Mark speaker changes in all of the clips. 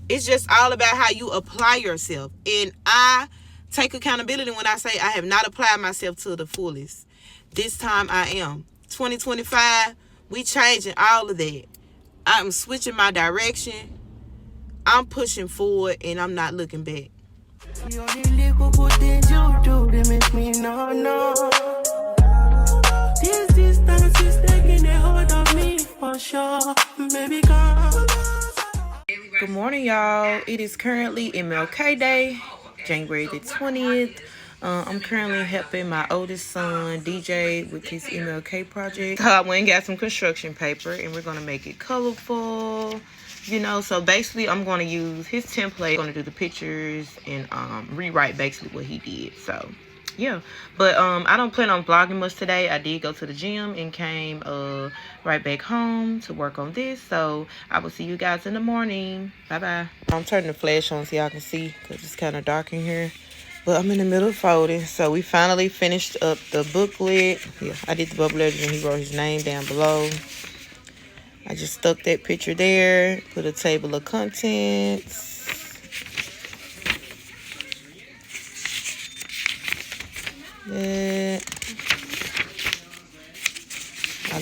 Speaker 1: It's just all about how you apply yourself. And I take accountability when I say I have not applied myself to the fullest. This time I am. 2025, we changing all of that. I'm switching my direction. I'm pushing forward and I'm not looking back. The only little good things you do, they make me no. This distance is taking a hold of me for sure. Baby, come. Good morning, y'all. It is currently MLK Day, January the 20th. I'm currently helping my oldest son, DJ, with his MLK project. I went and got some construction paper, and we're going to make it colorful. You know, so basically, I'm going to use his template. I'm going to do the pictures and rewrite basically what he did. So, yeah. But I don't plan on vlogging much today. I did go to the gym and came right back home to work on this. So, I will see you guys in the morning. Bye-bye. I'm turning the flash on so y'all can see because it's kind of dark in here. But I'm in the middle of folding. So, we finally finished up the booklet. Yeah, I did the bubble letters and he wrote his name down below. I just stuck that picture there, put a table of contents. I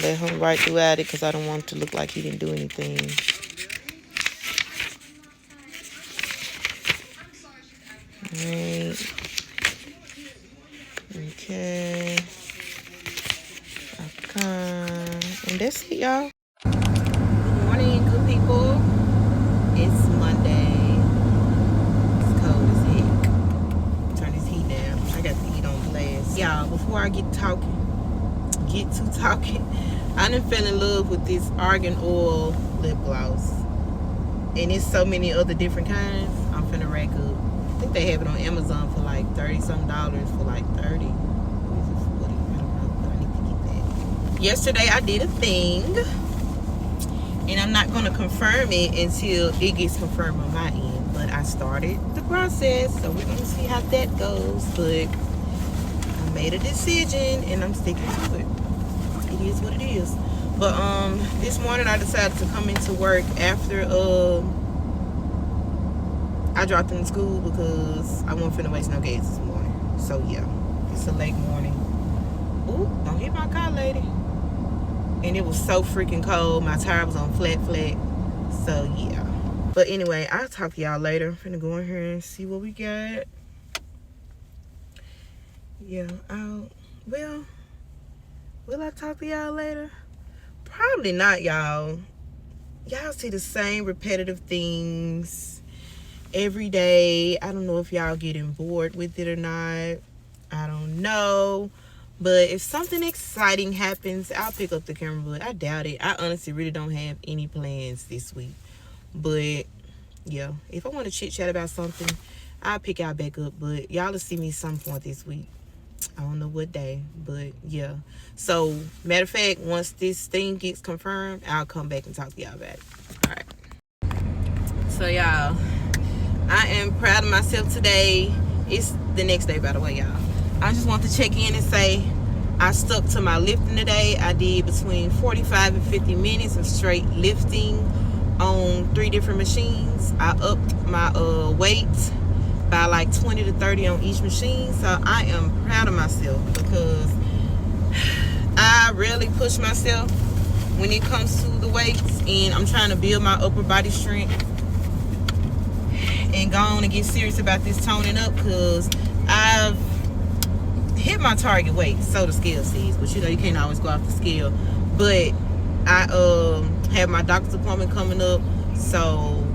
Speaker 1: let him write throughout it because I don't want it to look like he didn't do anything. Alright. Okay. And that's it, y'all. Good morning, good people. It's Monday. It's cold as heck. Turn this heat down. I got the heat on blast. Y'all, before I get to talking, I done fell in love with this Argan Oil lip gloss. And it's so many other different kinds. I'm finna rack up. I think they have it on Amazon for like $30-some for like 30. Yesterday I did a thing, and I'm not going to confirm it until it gets confirmed on my end, but I started the process, so we're going to see how that goes. But I made a decision and I'm sticking to it. It is what it is. But this morning I decided to come into work after I dropped him to school because I wasn't finna waste no gas this morning. So yeah, it's a late morning. Ooh, don't hit my car, lady. And it was so freaking cold. My tire was on flat. So, yeah. But anyway, I'll talk to y'all later. I'm finna go in here and see what we got. Yeah, will I talk to y'all later? Probably not, y'all. Y'all see the same repetitive things every day. I don't know if y'all getting bored with it or not. I don't know. But if something exciting happens, I'll pick up the camera. But I doubt it. I honestly really don't have any plans this week. But, yeah. If I want to chit-chat about something, I'll pick y'all back up. But y'all will see me some point this week. I don't know what day. But, yeah. So, matter of fact, once this thing gets confirmed, I'll come back and talk to y'all about it. Alright. So, y'all, I am proud of myself today. It's the next day, by the way, y'all. I just want to check in and say I stuck to my lifting today. I did between 45 and 50 minutes of straight lifting on 3 different machines. I upped my weight by like 20 to 30 on each machine. So I am proud of myself because I rarely push myself when it comes to the weights. And I'm trying to build my upper body strength and go on and get serious about this toning up because I've hit my target weight, so the scale says, but you know you can't always go off the scale. But I have my doctor's appointment coming up, so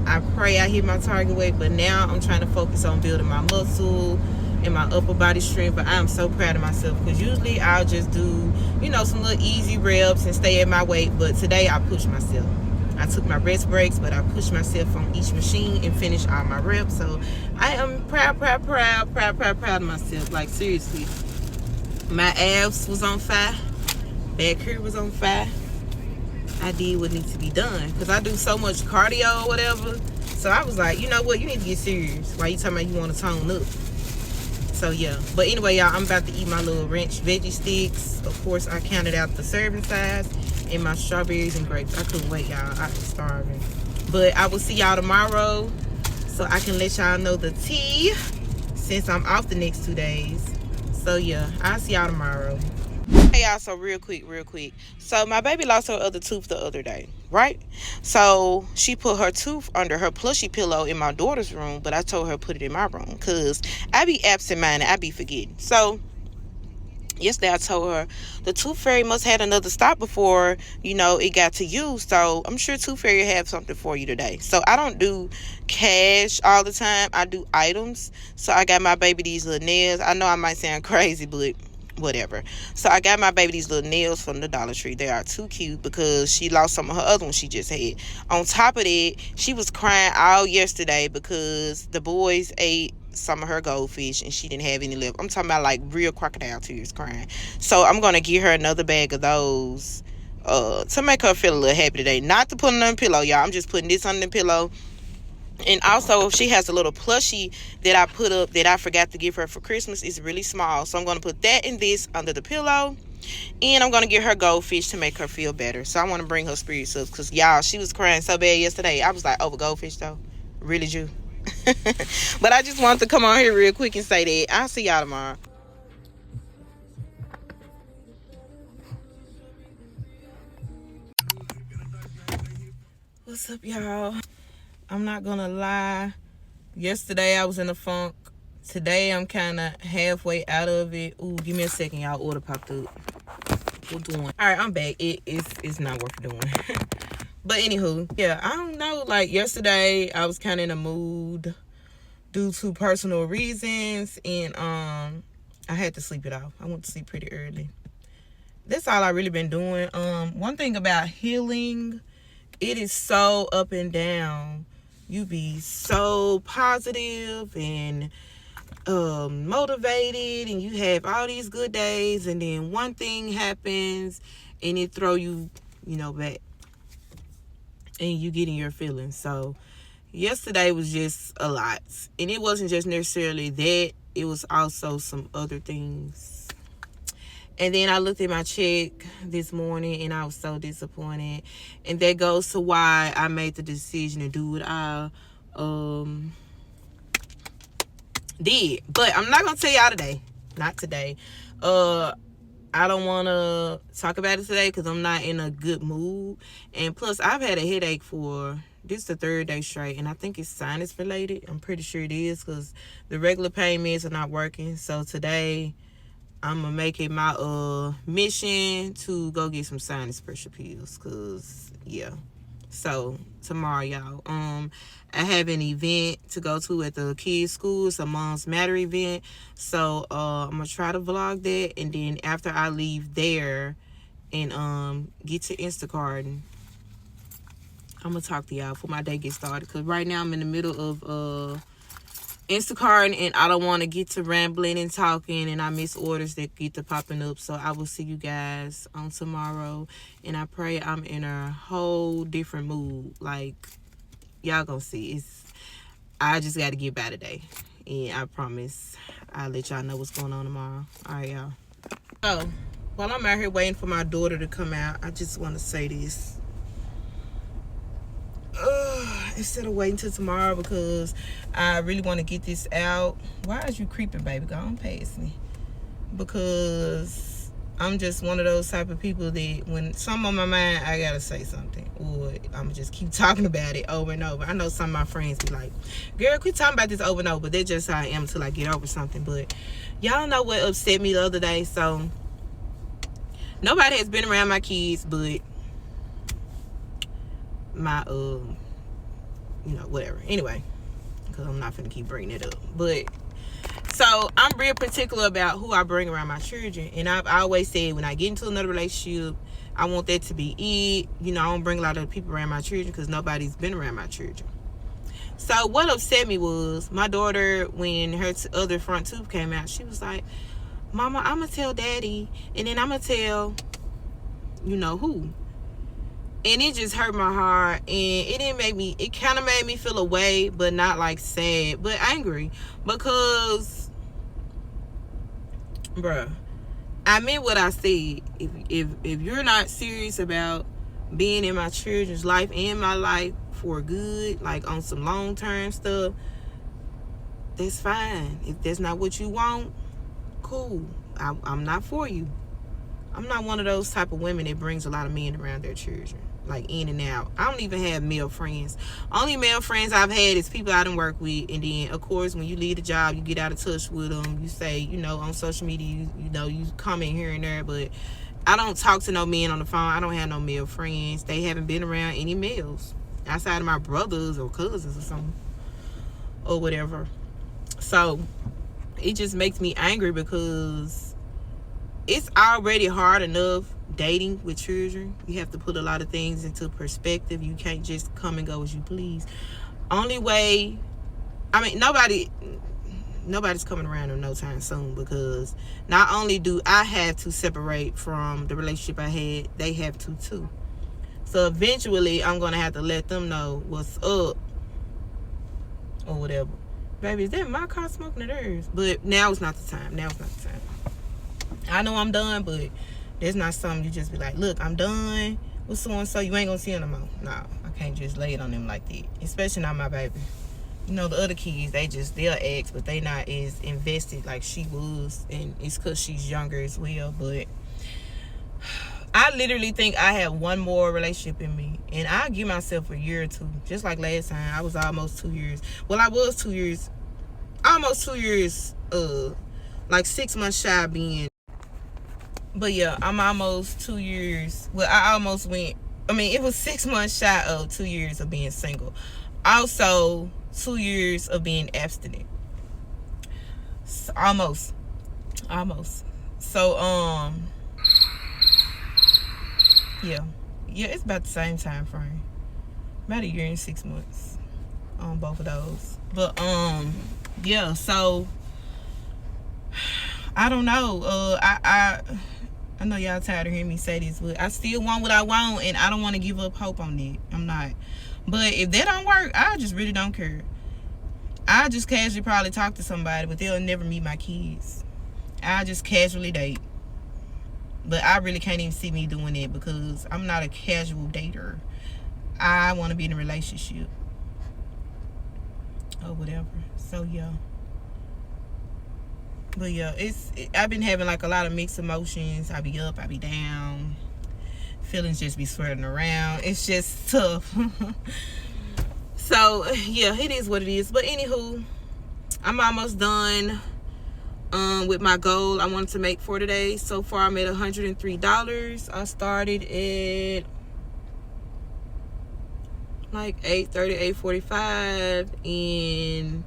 Speaker 1: I pray I hit my target weight. But now I'm trying to focus on building my muscle and my upper body strength. But I am so proud of myself because usually I'll just do, you know, some little easy reps and stay at my weight. But today I pushed myself. I took my rest breaks, but I pushed myself on each machine and finished all my reps. So I am proud of myself. Like, seriously. My abs was on fire. Back here was on fire. I did what needs to be done. Because I do so much cardio or whatever. So I was like, you know what? You need to get serious. Why you talking about you want to tone up? So, yeah. But anyway, y'all, I'm about to eat my little ranch veggie sticks. Of course, I counted out the serving size. And my strawberries and grapes. I couldn't wait, y'all. I was starving. But I will see y'all tomorrow so I can let y'all know the tea since I'm off the next 2 days. So yeah, I'll see y'all tomorrow. Hey y'all, so real quick. So my baby lost her other tooth the other day, right? So she put her tooth under her plushie pillow in my daughter's room, but I told her put it in my room because I be absent-minded, I be forgetting. So yesterday I told her the tooth fairy must have had another stop before, it got to you. So I'm sure tooth fairy have something for you today. So I don't do cash all the time. I do items. So I got my baby these little nails. I know I might sound crazy, but whatever. So I got my baby these little nails from the Dollar Tree. They are too cute because she lost some of her other ones she just had. On top of that, she was crying all yesterday because the boys ate some of her goldfish and she didn't have any left. I'm talking about like real crocodile tears crying. So I'm gonna give her another bag of those to make her feel a little happy today. Not to put on the pillow, y'all. I'm just putting this on the pillow. And also, she has a little plushie that I put up that I forgot to give her for Christmas. It's really small. So I'm going to put that and this under the pillow. And I'm going to get her goldfish to make her feel better. So I want to bring her spirits up. Because, y'all, she was crying so bad yesterday. I was like, over goldfish, though. Really, Jew. But I just wanted to come on here real quick and say that. I'll see y'all tomorrow. What's up, y'all? I'm not gonna lie. Yesterday I was in a funk. Today I'm kind of halfway out of it. Ooh, give me a second, y'all. Order popped up. What doing? All right, I'm back. It's not worth doing. But anywho, yeah, I don't know. Like yesterday, I was kind of in a mood due to personal reasons, and I had to sleep it off. I went to sleep pretty early. That's all I really been doing. One thing about healing, it is so up and down. You be so positive and motivated, and you have all these good days, and then one thing happens and it throw you, back, and you get in your feelings. So yesterday was just a lot, and it wasn't just necessarily that, it was also some other things. And then I looked at my check this morning and I was so disappointed. And that goes to why I made the decision to do what I did. But I'm not going to tell y'all today. Not today. I don't want to talk about it today because I'm not in a good mood. And plus, I've had a headache for this the 3rd day straight. And I think it's sinus related. I'm pretty sure it is because the regular pain meds are not working. So today, I'm going to make it my mission to go get some sinus pressure pills. Because, yeah. So, tomorrow, y'all. I have an event to go to at the kids' school. It's a Moms Matter event. So, I'm going to try to vlog that. And then after I leave there and get to Instacart, I'm going to talk to y'all before my day gets started. Because right now, I'm in the middle of Instacart, and I don't want to get to rambling and talking, and I miss orders that get to popping up. So I will see you guys on tomorrow, and I pray I'm in a whole different mood. Like, y'all gonna see. I just got to get by today, and I promise I'll let y'all know what's going on tomorrow. All right, y'all. So while I'm out here waiting for my daughter to come out, I just want to say this. Instead of waiting till tomorrow, because I really want to get this out. Why is you creeping, baby? Go on past me. Because I'm just one of those type of people that when something on my mind, I gotta say something, or I'm just keep talking about it over and over. I know some of my friends be like, girl, quit talking about this over and over, but that's just how I am till I get over something. But y'all know what upset me the other day. So nobody has been around my kids but my whatever. Anyway, because I'm not finna keep bringing it up. But so I'm real particular about who I bring around my children, and I've always said when I get into another relationship, I want that to be it. I don't bring a lot of people around my children because nobody's been around my children. So what upset me was my daughter, when her other front tooth came out, she was like, Mama, I'm gonna tell Daddy, and then I'm gonna tell who. And it just hurt my heart, and it kind of made me feel away, but not like sad, but angry, because, bruh, I meant what I said. If you're not serious about being in my children's life and my life for good, like on some long-term stuff, that's fine. If that's not what you want, cool. I'm not for you. I'm not one of those type of women that brings a lot of men around their children, like in and out. I don't even have male friends. Only male friends I've had is people I done work with. And then, of course, when you leave the job, you get out of touch with them. You say, you know, on social media, you comment here and there. But I don't talk to no men on the phone. I don't have no male friends. They haven't been around any males outside of my brothers or cousins or something or whatever. So it just makes me angry because it's already hard enough dating with children. You have to put a lot of things into perspective. You can't just come and go as you please. Only way, I mean, nobody's coming around in no time soon, because not only do I have to separate from the relationship I had, they have to too. So eventually I'm gonna have to let them know what's up or whatever. Baby, is that my car smoking or theirs? But now it's not the time. I know I'm done, but there's not something you just be like, look, I'm done with so-and-so. You ain't gonna see them no more. No, I can't just lay it on them like that. Especially not my baby. You know, the other kids, they'll ask, but they not as invested like she was. And it's because she's younger as well. But I literally think I have one more relationship in me. And I'll give myself a year or two. Just like last time, I was almost 2 years. Well, I was 2 years. Almost 2 years, like 6 months shy of being. But yeah, I'm almost 2 years. Well, I almost went. I mean, it was 6 months shy of 2 years of being single. Also, 2 years of being abstinent. So, almost. So, yeah, it's about the same time frame. About a year and 6 months on both of those. But yeah. So I don't know. I know y'all tired of hearing me say this, but I still want what I want, and I don't want to give up hope on it. I'm not. But if that don't work, I just really don't care. I just casually probably talk to somebody, but they'll never meet my kids. I just casually date. But I really can't even see me doing it because I'm not a casual dater. I want to be in a relationship or whatever. So yeah. But yeah, I've been having like a lot of mixed emotions. I be up, I be down. Feelings just be swirling around. It's just tough. So yeah, it is what it is. But anywho, I'm almost done with my goal I wanted to make for today. So far I'm at $103. I started at like 8:30, 8:45, and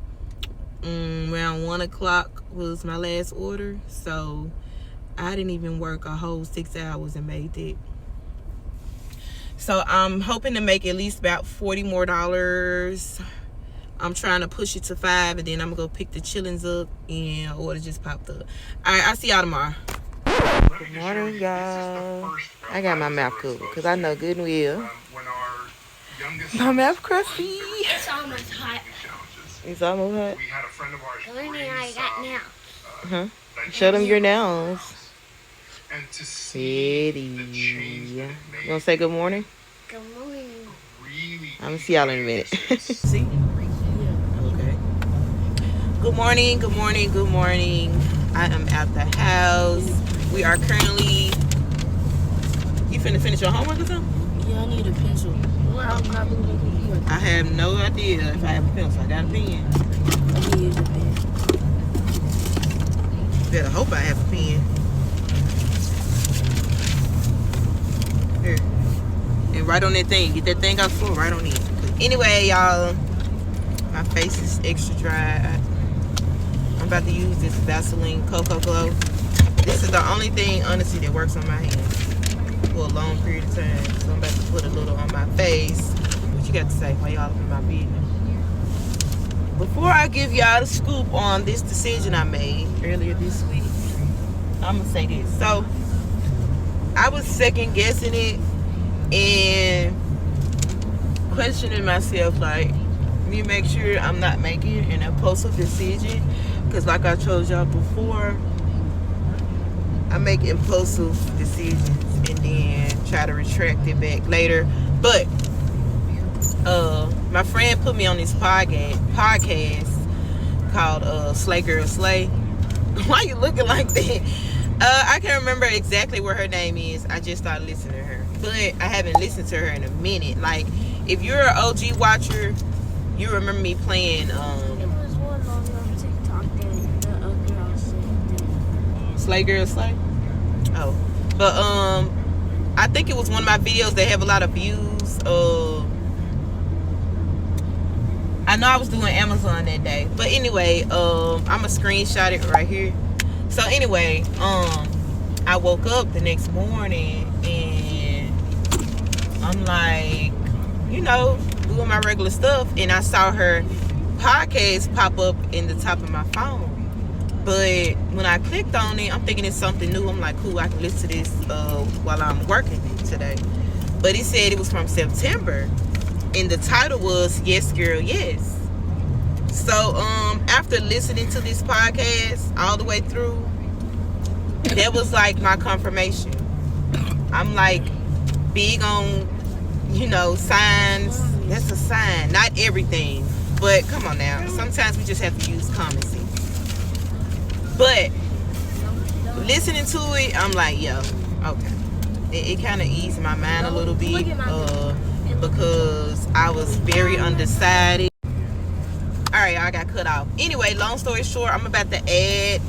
Speaker 1: around 1 o'clock was my last order. So I didn't even work a whole 6 hours and made it. So I'm hoping to make at least about $40 more. I'm trying to push it to 5, and then I'm gonna go pick the chillings up, and order just popped up. Alright, I'll see y'all tomorrow. Good morning, y'all. I got my mouth covered because I know good and well my mouth crusty.
Speaker 2: It's almost hot.
Speaker 1: It's almost hot.
Speaker 2: The only thing I got now.
Speaker 1: Uh-huh. Show them your nails. City. You gonna say good morning?
Speaker 2: Good morning.
Speaker 1: I'm gonna see y'all in a minute. See? Okay. Good morning. I am at the house. We are currently. You finna finish your homework or something?
Speaker 2: Yeah, I need a pencil. Well, I'm not looking at it.
Speaker 1: I have no idea if I have a pencil. I got a pen.
Speaker 2: Let me use a pen.
Speaker 1: Better hope I have a pen. Here. And right on that thing. Get that thing out full right on it. Anyway, y'all. My face is extra dry. I'm about to use this Vaseline Cocoa Glow. This is the only thing, honestly, that works on my hands for a long period of time. So I'm about to put a little on my face. What you got to say while y'all up in my business? Before I give y'all the scoop on this decision I made earlier this week, I'm going to say this. So, I was second guessing it and questioning myself, like, let me make sure I'm not making an impulsive decision. Because like I told y'all before, I make impulsive decisions and then try to retract it back later. But my friend put me on this podcast called Slay Girl Slay. Why you looking like that? I can't remember exactly what her name is. I just started listening to her, but I haven't listened to her in a minute. Like, if you're an OG watcher, you remember me playing
Speaker 2: It was one on TikTok that the girl said.
Speaker 1: Slay Girl Slay. Oh, but I think it was one of my videos that have a lot of views. I know I was doing Amazon that day, but anyway, I'ma screenshot it right here. So anyway, I woke up the next morning and I'm like, doing my regular stuff, and I saw her podcast pop up in the top of my phone. But when I clicked on it, I'm thinking it's something new. I'm like, cool, I can listen to this while I'm working today. But it said it was from September, and the title was Yes Girl Yes. So after listening to this podcast all the way through, that was like my confirmation. I'm like big on, signs. That's a sign. Not everything, but come on now. Sometimes we just have to use common sense. But listening to it, I'm like, yo, okay. It kind of eased my mind a little bit because I was very undecided. All right, I got cut off. Anyway, long story short, I'm about to add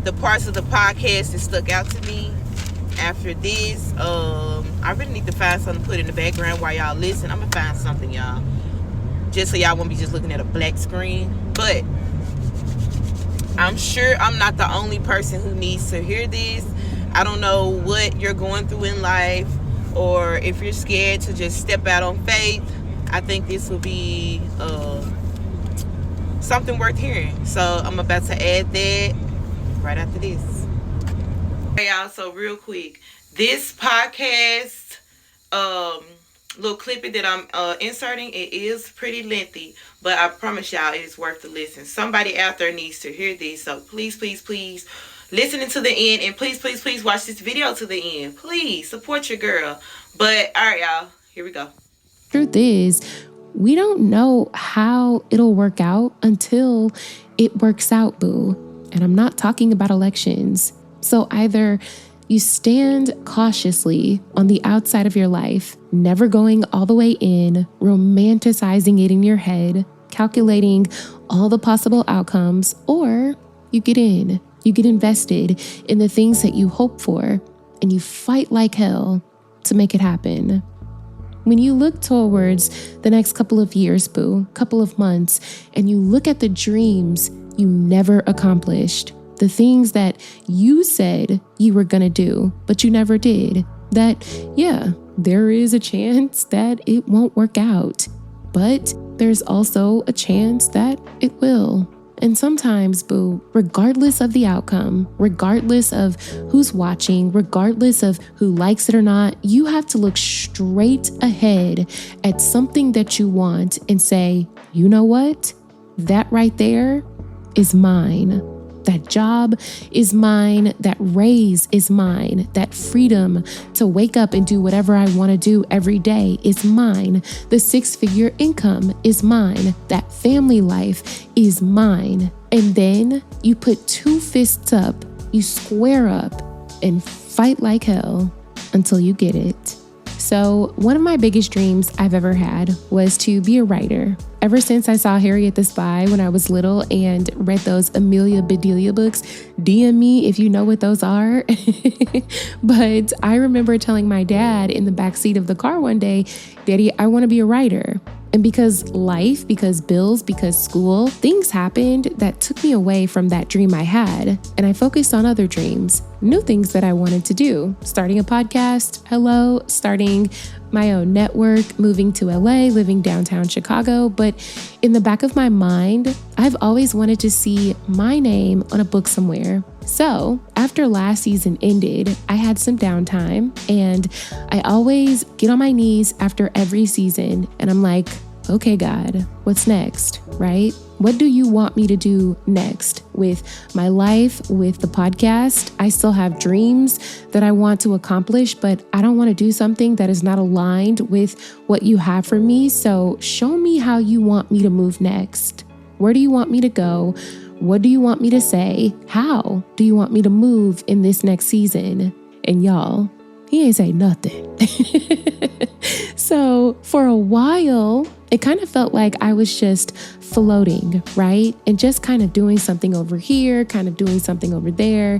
Speaker 1: the parts of the podcast that stuck out to me after this. I really need to find something to put in the background while y'all listen. I'm gonna find something, y'all, just so y'all won't be just looking at a black screen. But I'm sure I'm not the only person who needs to hear this. I don't know what you're going through in life, or if you're scared to just step out on faith. I think this will be something worth hearing. So I'm about to add that right after this. Hey y'all, so real quick, this podcast little clipping that I'm inserting, it is pretty lengthy, but I promise y'all it is worth the listen. Somebody out there needs to hear this, so please listen to the end, and please watch this video to the end. Please support your girl. But all right, y'all, here we go.
Speaker 3: Truth is, we don't know how it'll work out until it works out, boo. And I'm not talking about elections. So either you stand cautiously on the outside of your life, never going all the way in, romanticizing it in your head, calculating all the possible outcomes, or you get in, you get invested in the things that you hope for, and you fight like hell to make it happen. When you look towards the next couple of years, boo, couple of months, and you look at the dreams you never accomplished, the things that you said you were gonna do, but you never did, that, yeah, there is a chance that it won't work out, but there's also a chance that it will. And sometimes, boo, regardless of the outcome, regardless of who's watching, regardless of who likes it or not, you have to look straight ahead at something that you want and say, you know what? That right there is mine. That job is mine. That raise is mine. That freedom to wake up and do whatever I want to do every day is mine. The 6-figure income is mine. That family life is mine. And then you put 2 fists up, you square up, and fight like hell until you get it. So one of my biggest dreams I've ever had was to be a writer. Ever since I saw Harriet the Spy when I was little and read those Amelia Bedelia books, DM me if you know what those are. But I remember telling my dad in the backseat of the car one day, Daddy, I want to be a writer. And because life, because bills, because school, things happened that took me away from that dream I had. And I focused on other dreams, new things that I wanted to do. Starting a podcast, starting my own network, moving to LA, living downtown Chicago. But in the back of my mind, I've always wanted to see my name on a book somewhere. So after last season ended, I had some downtime, and I always get on my knees after every season and I'm like, okay, God, what's next, right? What do you want me to do next with my life, with the podcast? I still have dreams that I want to accomplish, but I don't want to do something that is not aligned with what you have for me. So show me how you want me to move next. Where do you want me to go? What do you want me to say? How do you want me to move in this next season? And y'all, he ain't say nothing. So for a while, it kind of felt like I was just floating, right? And just kind of doing something over here, kind of doing something over there.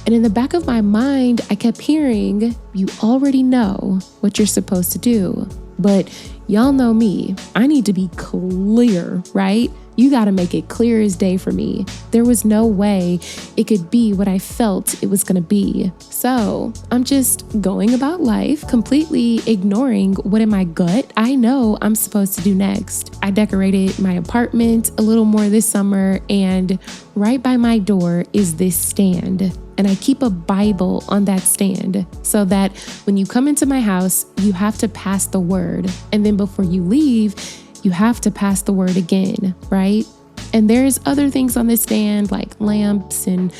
Speaker 3: And in the back of my mind, I kept hearing, you already know what you're supposed to do. But y'all know me, I need to be clear, right? You got to make it clear as day for me. There was no way it could be what I felt it was going to be. So I'm just going about life, completely ignoring what in my gut I know I'm supposed to do next. I decorated my apartment a little more this summer, and right by my door is this stand. And I keep a Bible on that stand so that when you come into my house, you have to pass the word. And then before you leave, you have to pass the word again, right? And there's other things on this stand like lamps and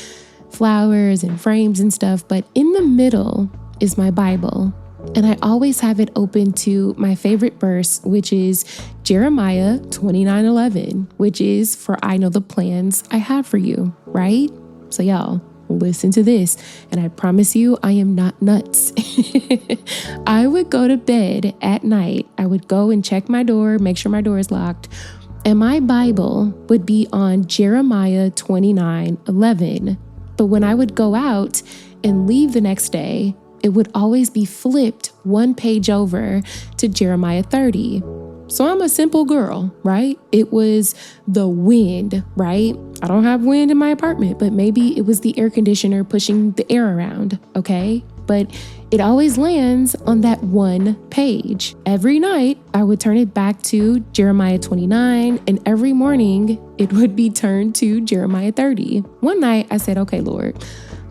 Speaker 3: flowers and frames and stuff. But in the middle is my Bible. And I always have it open to my favorite verse, which is Jeremiah 29:11, which is, for I know the plans I have for you, right? So y'all, listen to this, and I promise you I am not nuts. I would go to bed at night. I would go and check my door, make sure my door is locked, and my Bible would be on Jeremiah 29:11. But when I would go out and leave the next day, it would always be flipped one page over to Jeremiah 30. So I'm a simple girl, right? It was the wind, right? I don't have wind in my apartment, but maybe it was the air conditioner pushing the air around, okay? But it always lands on that one page. Every night, I would turn it back to Jeremiah 29, and every morning, it would be turned to Jeremiah 30. One night, I said, okay, Lord,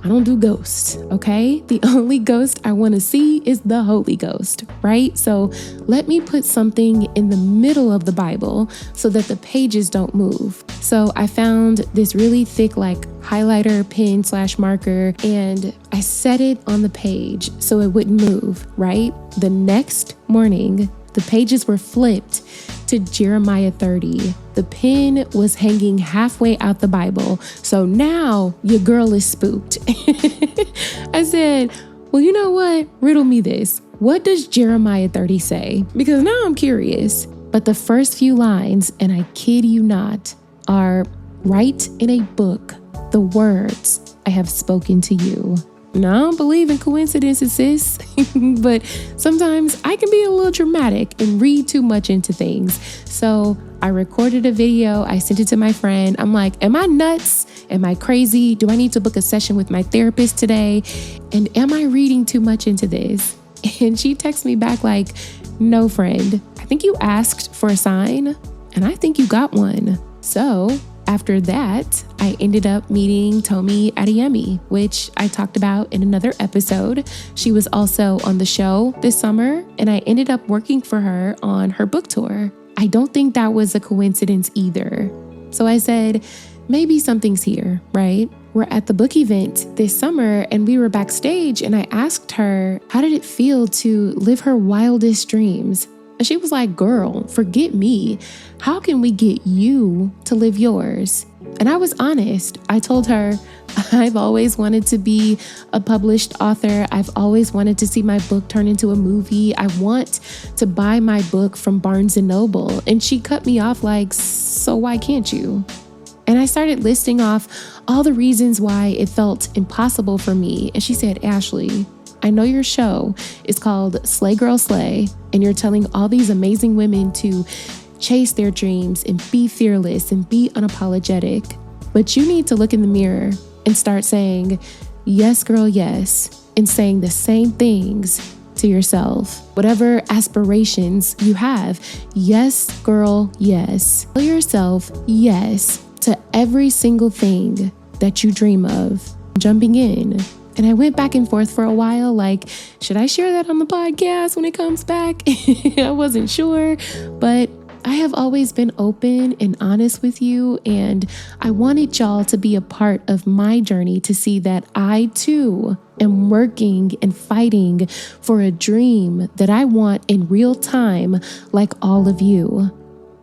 Speaker 3: I don't do ghosts, okay? The only ghost I want to see is the Holy Ghost, right? So let me put something in the middle of the Bible so that the pages don't move. So I found this really thick like highlighter pen / marker, and I set it on the page so it wouldn't move, right? The next morning, the pages were flipped to Jeremiah 30. The pen was hanging halfway out the Bible. So now your girl is spooked. I said, well, you know what? Riddle me this. What does Jeremiah 30 say? Because now I'm curious. But the first few lines, and I kid you not, are write in a book the words I have spoken to you. Now, I don't believe in coincidences, sis, but sometimes I can be a little dramatic and read too much into things. So I recorded a video. I sent it to my friend. I'm like, am I nuts? Am I crazy? Do I need to book a session with my therapist today? And am I reading too much into this? And she texts me back like, no, friend, I think you asked for a sign and I think you got one. So after that, I ended up meeting Tomi Adeyemi, which I talked about in another episode. She was also on the show this summer, and I ended up working for her on her book tour. I don't think that was a coincidence either. So I said, maybe something's here, right? We're at the book event this summer, and we were backstage, and I asked her, how did it feel to live her wildest dreams? And she was like, girl, forget me. How can we get you to live yours? And I was honest. I told her, I've always wanted to be a published author. I've always wanted to see my book turn into a movie. I want to buy my book from Barnes & Noble. And she cut me off like, so why can't you? And I started listing off all the reasons why it felt impossible for me. And she said, Ashley, I know your show is called Slay Girl Slay, and you're telling all these amazing women to chase their dreams and be fearless and be unapologetic. But you need to look in the mirror and start saying, yes, girl, yes, and saying the same things to yourself. Whatever aspirations you have, yes, girl, yes. Tell yourself yes to every single thing that you dream of. Jumping in. And I went back and forth for a while, like, should I share that on the podcast when it comes back? I wasn't sure, but I have always been open and honest with you, and I wanted y'all to be a part of my journey to see that I too am working and fighting for a dream that I want in real time, like all of you.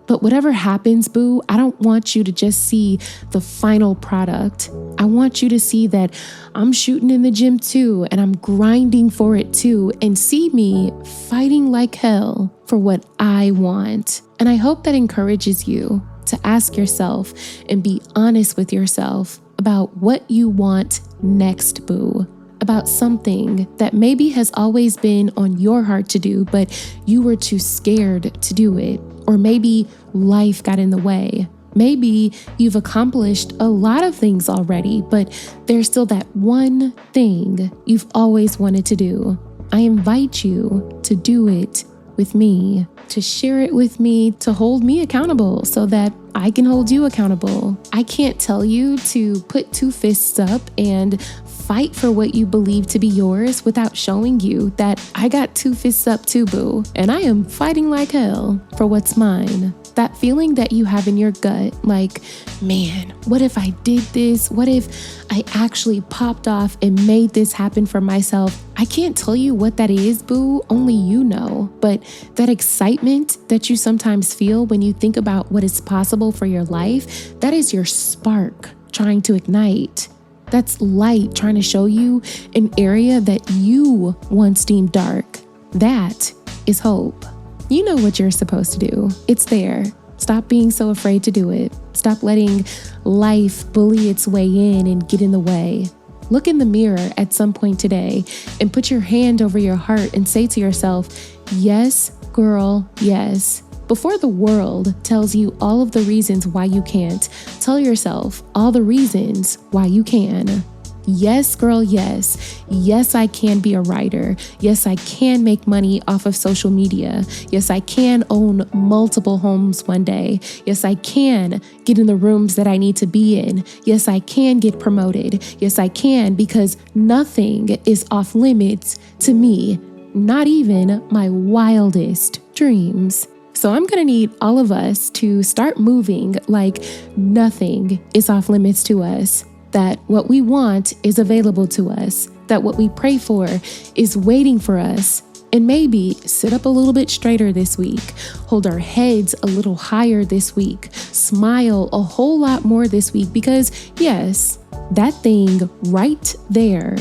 Speaker 3: But whatever happens, boo, I don't want you to just see the final product. I want you to see that I'm shooting in the gym too, and I'm grinding for it too, and see me fighting like hell for what I want. And I hope that encourages you to ask yourself and be honest with yourself about what you want next, boo. About something that maybe has always been on your heart to do, but you were too scared to do it. Or maybe life got in the way. Maybe you've accomplished a lot of things already, but there's still that one thing you've always wanted to do. I invite you to do it with me, to share it with me, to hold me accountable so that I can hold you accountable. I can't tell you to put two fists up and fight for what you believe to be yours without showing you that I got two fists up too, boo, and I am fighting like hell for what's mine. That feeling that you have in your gut, like, man, what if I did this? What if I actually popped off and made this happen for myself? I can't tell you what that is, boo, only you know. But that excitement that you sometimes feel when you think about what is possible for your life, that is your spark trying to ignite. That's light trying to show you an area that you once deemed dark. That is hope. You know what you're supposed to do. It's there. Stop being so afraid to do it. Stop letting life bully its way in and get in the way. Look in the mirror at some point today and put your hand over your heart and say to yourself, yes, girl, yes. Before the world tells you all of the reasons why you can't, tell yourself all the reasons why you can. Yes, girl, yes. Yes, I can be a writer. Yes, I can make money off of social media. Yes, I can own multiple homes one day. Yes, I can get in the rooms that I need to be in. Yes, I can get promoted. Yes, I can, because nothing is off limits to me, not even my wildest dreams. So I'm going to need all of us to start moving like nothing is off limits to us, that what we want is available to us, that what we pray for is waiting for us, and maybe sit up a little bit straighter this week, hold our heads a little higher this week, smile a whole lot more this week, because yes, that thing right there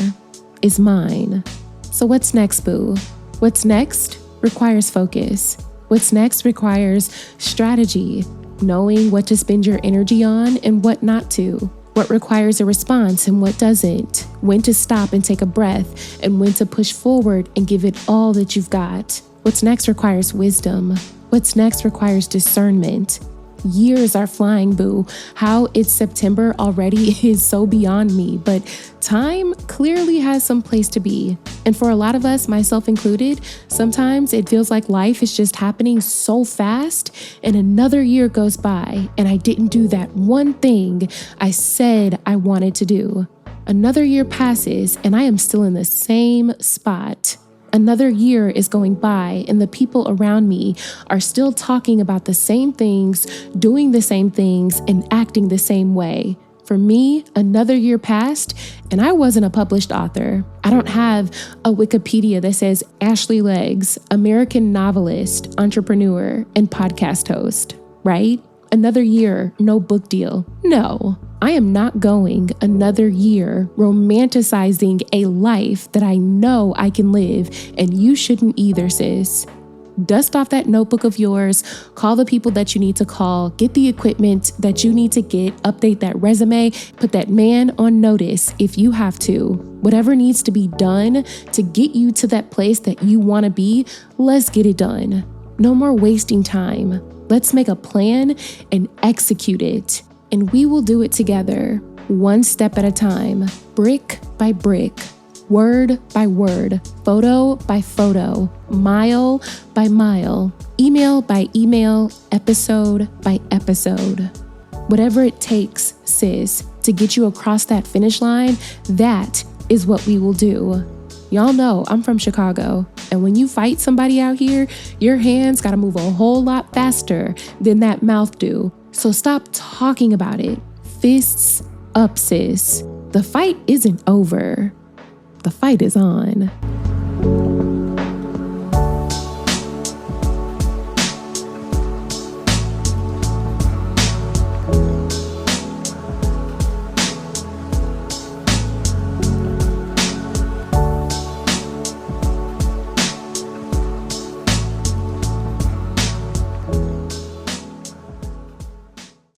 Speaker 3: is mine. So what's next, boo? What's next requires focus. What's next requires strategy, knowing what to spend your energy on and what not to, what requires a response and what doesn't, when to stop and take a breath, and when to push forward and give it all that you've got. What's next requires wisdom. What's next requires discernment. Years are flying, boo. How it's September already is so beyond me, but time clearly has some place to be. And for a lot of us, myself included, sometimes it feels like life is just happening so fast and another year goes by and I didn't do that one thing I said I wanted to do. Another year passes and I am still in the same spot. Another year is going by and the people around me are still talking about the same things, doing the same things, and acting the same way. For me, another year passed and I wasn't a published author. I don't have a Wikipedia that says Ashley Leggs, American novelist, entrepreneur, and podcast host, right? Another year, no book deal. No. I am not going another year romanticizing a life that I know I can live, and you shouldn't either, sis. Dust off that notebook of yours, call the people that you need to call, get the equipment that you need to get, update that resume, put that man on notice if you have to. Whatever needs to be done to get you to that place that you want to be, let's get it done. No more wasting time. Let's make a plan and execute it. And we will do it together, one step at a time, brick by brick, word by word, photo by photo, mile by mile, email by email, episode by episode. Whatever it takes, sis, to get you across that finish line, that is what we will do. Y'all know I'm from Chicago, and And when you fight somebody out here, your hands gotta move a whole lot faster than that mouth do. So stop talking about it. Fists up, sis. The fight isn't over. The fight is on.